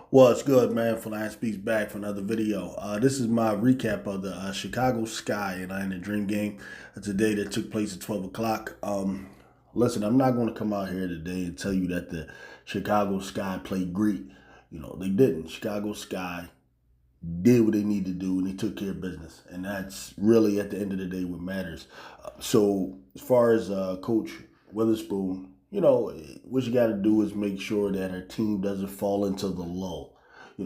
What's good, man? Flying Speaks back for another video. This is my recap of the Chicago Sky and I in the Dream game today that took place at 12 o'clock. Listen, I'm not going to come out here today and tell you that the Chicago Sky played great. They didn't. Chicago Sky did what they needed to do and they took care of business. And that's really, at the end of the day, what matters. So, as far as Coach Witherspoon, what you got to do is make sure that our team doesn't fall into the lull.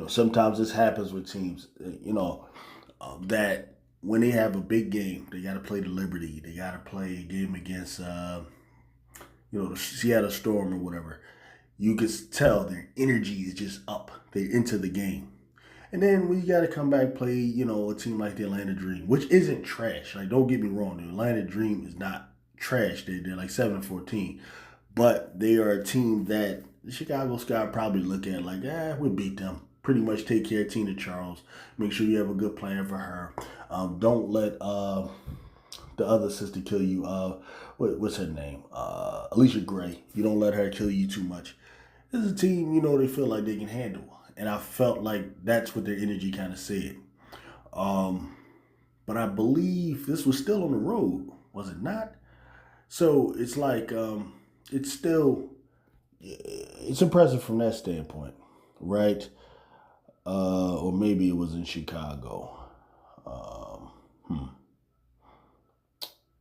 Sometimes this happens with teams, that when they have a big game, they got to play the Liberty. They got to play a game against, the Seattle Storm or whatever. You can tell their energy is just up. They're into the game. And then when you got to come back play, a team like the Atlanta Dream, which isn't trash. Like, don't get me wrong, the Atlanta Dream is not trash. They're like 7-14. But they are a team that the Chicago Sky probably look at like, we beat them. Pretty much take care of Tina Charles. Make sure you have a good plan for her. Don't let the other sister kill you. What's her name? Alicia Gray. You don't let her kill you too much. This is a team, they feel like they can handle. And I felt like that's what their energy kind of said. But I believe this was still on the road, was it not? So it's like, it's impressive from that standpoint, right? Or maybe it was in Chicago.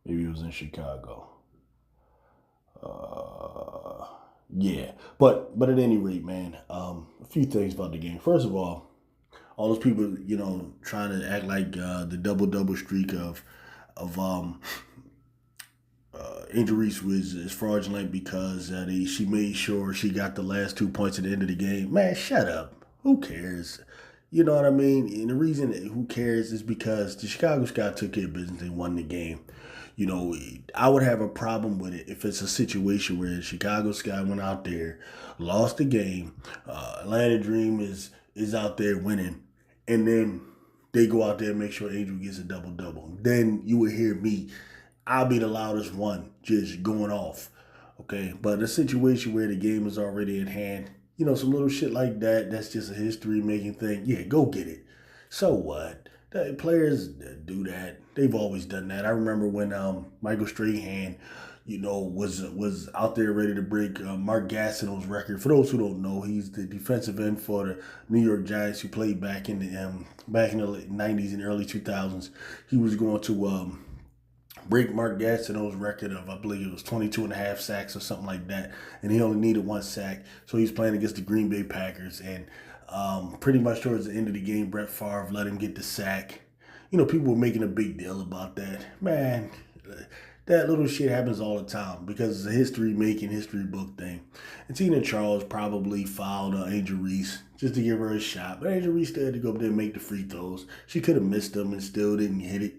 Maybe it was in Chicago. Yeah, but at any rate, man, a few things about the game. First of all those people, trying to act like the double streak of Angel Reese is fraudulent because she made sure she got the last 2 points at the end of the game. Man, shut up. Who cares? You know what I mean? And the reason who cares is because the Chicago Sky took care of business. They won the game. I would have a problem with it if it's a situation where the Chicago Sky went out there, lost the game, Atlanta Dream is out there winning, and then they go out there and make sure Angel gets a double-double. Then you would hear me. I'll be the loudest one just going off. Okay? But a situation where the game is already in hand, some little shit like that, that's just a history-making thing. Yeah, go get it. So what? The players do that. They've always done that. I remember when Michael Strahan, was out there ready to break Mark Gastineau's record. For those who don't know, he's the defensive end for the New York Giants who played back in the late 90s and early 2000s. He was going to break Mark Gastineau's record of, I believe it was 22 and a half sacks or something like that. And he only needed one sack. So he's playing against the Green Bay Packers. And pretty much towards the end of the game, Brett Favre let him get the sack. People were making a big deal about that. Man, that little shit happens all the time because it's a history-making, history book thing. And Tina Charles probably fouled Angel Reese just to give her a shot. But Angel Reese still had to go up there and make the free throws. She could have missed them and still didn't hit it.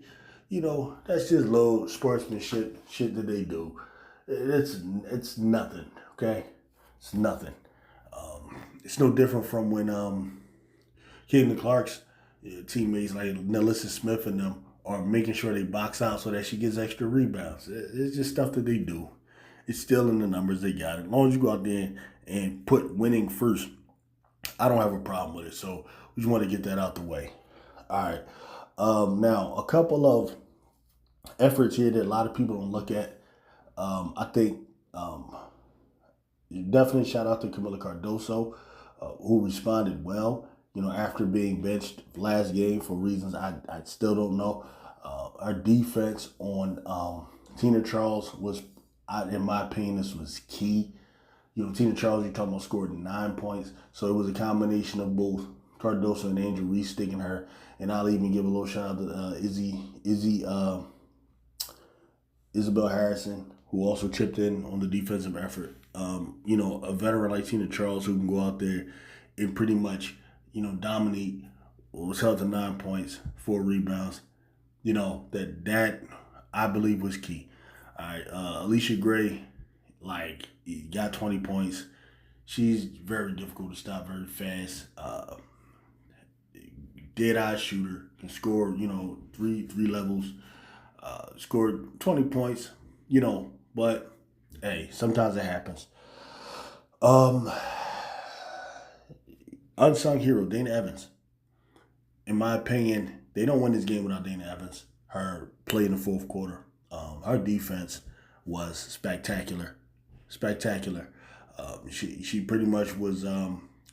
That's just low sportsmanship shit that they do. It's nothing, okay? It's nothing. It's no different from when Caitlin Clark's teammates like Nelissa Smith and them are making sure they box out so that she gets extra rebounds. It's just stuff that they do. It's still in the numbers they got. As long as you go out there and put winning first, I don't have a problem with it. So we just want to get that out the way. All right. Now, a couple of efforts here that a lot of people don't look at. I think definitely shout out to Kamilla Cardoso, who responded well, after being benched last game for reasons I still don't know. Our defense on Tina Charles was, in my opinion, this was key. Tina Charles, you're talking about, scored 9 points. So it was a combination of both Cardoso and Angel Reese sticking her. And I'll even give a little shout out to Isabel Harrison, who also chipped in on the defensive effort. A veteran like Tina Charles who can go out there and pretty much, dominate, was held to 9 points, 4 rebounds. That I believe was key. All right, Alicia Gray, got 20 points. She's very difficult to stop, very fast. Dead-eye shooter, can score, three levels. Scored 20 points, but hey, sometimes it happens. Unsung hero, Dana Evans. In my opinion, they don't win this game without Dana Evans. Her play in the fourth quarter. Her defense was spectacular. Spectacular. She pretty much was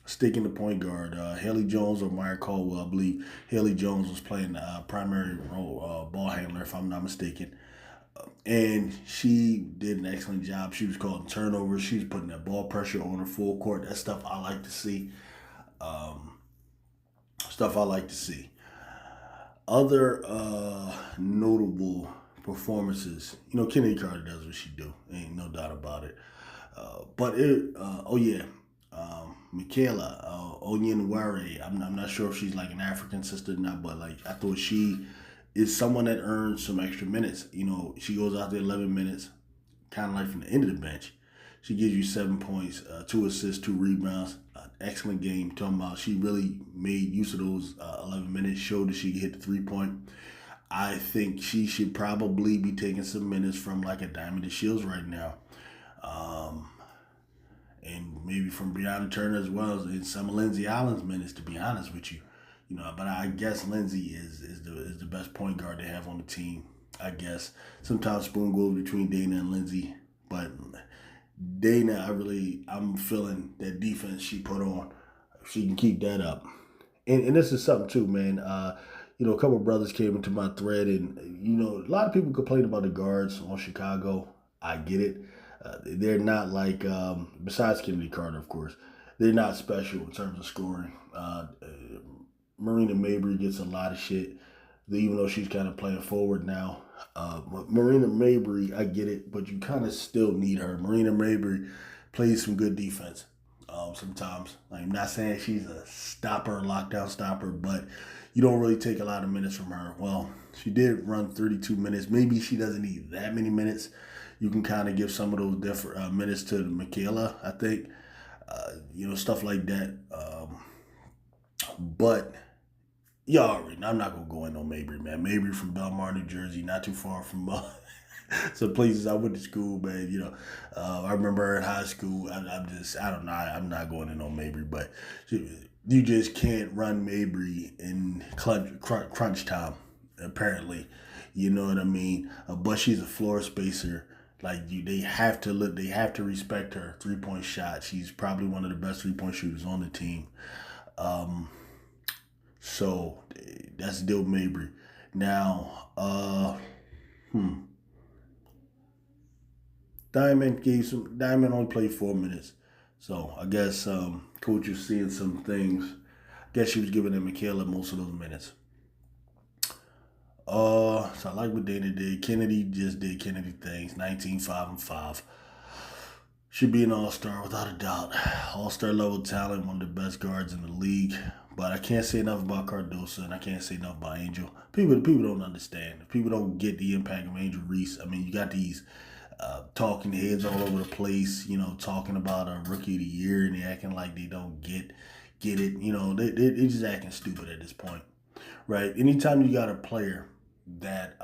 sticking the point guard. Haley Jones or Maya Caldwell, I believe Haley Jones was playing the primary role, ball handler, if I'm not mistaken. And she did an excellent job. She was calling turnovers. She was putting that ball pressure on her full court. That stuff I like to see. Stuff I like to see. Other notable performances. Kennedy Carter does what she do. Ain't no doubt about it. Michaela Onyenwere. I'm not sure if she's like an African sister or not, but like I thought she is someone that earns some extra minutes. She goes out there 11 minutes, kind of like from the end of the bench. She gives you 7 points, 2 assists, 2 rebounds. Excellent game. Talking about she really made use of those 11 minutes, showed that she could hit the 3-point. I think she should probably be taking some minutes from like a Diamond DeShields right now. And maybe from Breonna Turner as well as some of Lindsay Allen's minutes, to be honest with you. But I guess Lindsay is the best point guard they have on the team. I guess sometimes spoon goes between Dana and Lindsay, but Dana, I'm feeling that defense she put on. If she can keep that up, and this is something too, man. A couple of brothers came into my thread, and a lot of people complain about the guards on Chicago. I get it. They're not like, besides Kennedy Carter, of course, they're not special in terms of scoring. Marina Mabry gets a lot of shit, even though she's kind of playing forward now. Marina Mabry, I get it, but you kind of still need her. Marina Mabry plays some good defense sometimes. I'm not saying she's a stopper, lockdown stopper, but you don't really take a lot of minutes from her. Well, she did run 32 minutes. Maybe she doesn't need that many minutes. You can kind of give some of those different minutes to Michaela, I think. Stuff like that. But y'all already know, I'm not going to go in on Mabry, man. Mabry from Belmar, New Jersey, not too far from some places I went to school, man. I remember her in high school. I don't know. I'm not going in on Mabry, but you just can't run Mabry in crunch time, apparently. You know what I mean? But she's a floor spacer. They have to respect her 3-point shot. She's probably one of the best 3-point shooters on the team. So that's Dill Mabry. Now, Diamond only played 4 minutes. So I guess coach was seeing some things. I guess she was giving them Michaela most of those minutes. So I like what Dana did. Kennedy just did Kennedy things. 19, 5, and 5. Should be an all-star without a doubt. All-star level talent, one of the best guards in the league. But I can't say enough about Cardoso, and I can't say enough about Angel. People don't understand. People don't get the impact of Angel Reese. I mean, you got these talking heads all over the place, talking about a rookie of the year, and they acting like they don't get it. They're just acting stupid at this point, right? Anytime you got a player that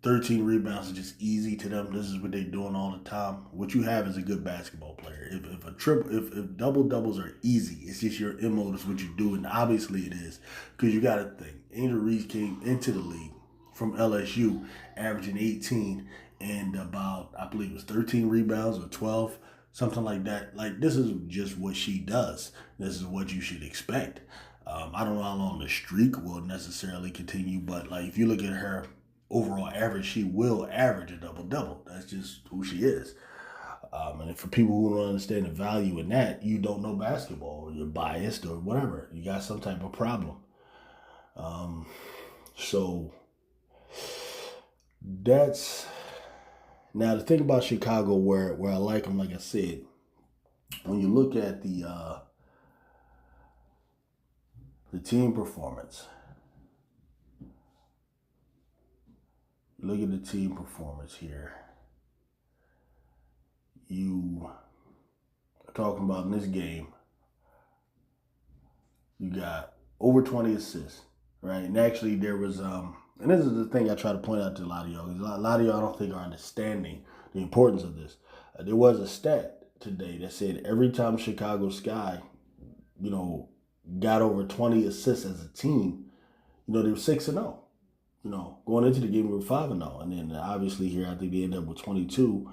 13 rebounds is just easy to them. This is what they're doing all the time. What you have is a good basketball player. If double doubles are easy, it's just your MO. It's what you do, and obviously it is, because you got to think. Angel Reese came into the league from LSU, averaging 18 and about, I believe it was 13 rebounds or 12, something like that. This is just what she does. This is what you should expect. I don't know how long the streak will necessarily continue, but if you look at her overall average, she will average a double-double. That's just who she is. And for people who don't understand the value in that, you don't know basketball, or you're biased, or whatever. You got some type of problem. So that's... Now, the thing about Chicago where I like them, like I said, when you look at the team performance, look at the team performance here. You are talking about in this game, you got over 20 assists, right? And actually there was, and this is the thing I try to point out to a lot of y'all, because a lot of y'all I don't think are understanding the importance of this. There was a stat today that said every time Chicago Sky got over 20 assists as a team, they were 6-0. Going into the game, we were 5-0. And then obviously here, I think they ended up with 22.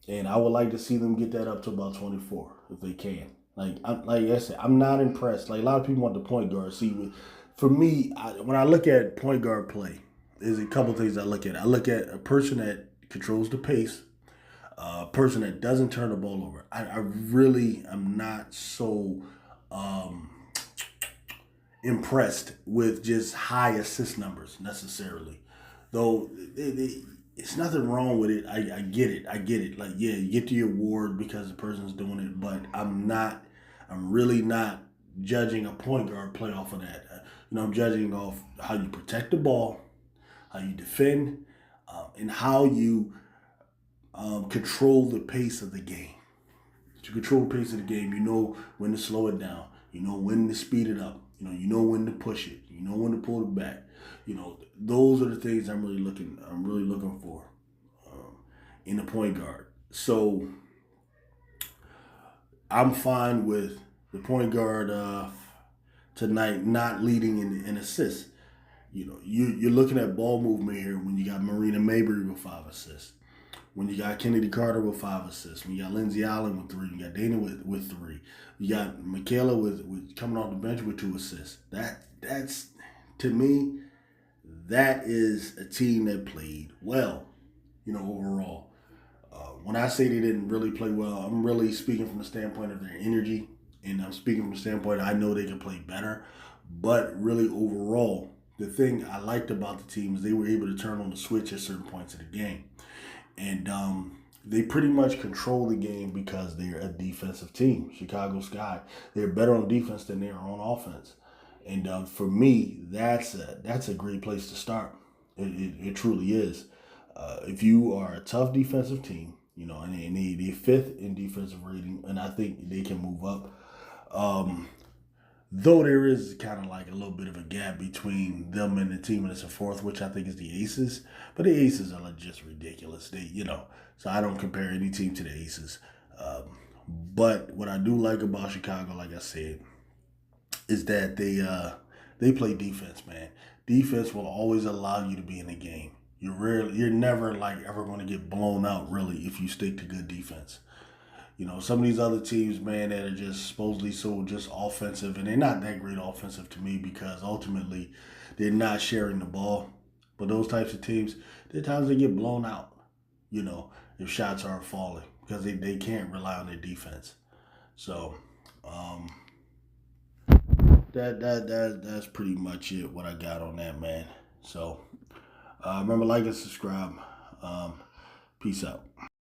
And I would like to see them get that up to about 24 if they can. Like I said, I'm not impressed. Like a lot of people want the point guard. See, for me, when I look at point guard play, there's a couple things I look at. I look at a person that controls the pace, a person that doesn't turn the ball over. I really am not so impressed with just high assist numbers necessarily. Though it's nothing wrong with it. I get it. Like, yeah, you get the award because the person's doing it, but I'm really not judging a point guard play off of that. I'm judging off how you protect the ball, how you defend, and how you control the pace of the game. To control the pace of the game, you know when to slow it down. You know when to speed it up. You know when to push it. You know when to pull it back. Those are the things I'm really looking for in a point guard. So I'm fine with the point guard tonight not leading in assists. You're looking at ball movement here when you got Marina Mabrey with 5 assists. When you got Kennedy Carter with 5 assists, when you got Lindsey Allen with 3, you got Dana with 3, you got Kamilla with coming off the bench with 2 assists. That's to me, that is a team that played well, overall. When I say they didn't really play well, I'm really speaking from the standpoint of their energy, and I'm speaking from the standpoint I know they can play better. But really, overall, the thing I liked about the team is they were able to turn on the switch at certain points of the game. And they pretty much control the game because they're a defensive team. Chicago Sky, they're better on defense than they are on offense. And for me, that's a great place to start. It truly is. If you are a tough defensive team, and they're 5th in defensive rating, and I think they can move up. Though there is kind of like a little bit of a gap between them and the team that's a 4th, which I think is the Aces. But the Aces are just ridiculous. So I don't compare any team to the Aces. But what I do like about Chicago, like I said, is that they play defense, man. Defense will always allow you to be in the game. You're never ever going to get blown out really if you stick to good defense. Some of these other teams, man, that are just supposedly so just offensive, and they're not that great offensive to me because ultimately they're not sharing the ball. But those types of teams, there are times they get blown out, if shots aren't falling because they can't rely on their defense. So that's pretty much it, what I got on that, man. So remember, like and subscribe. Peace out.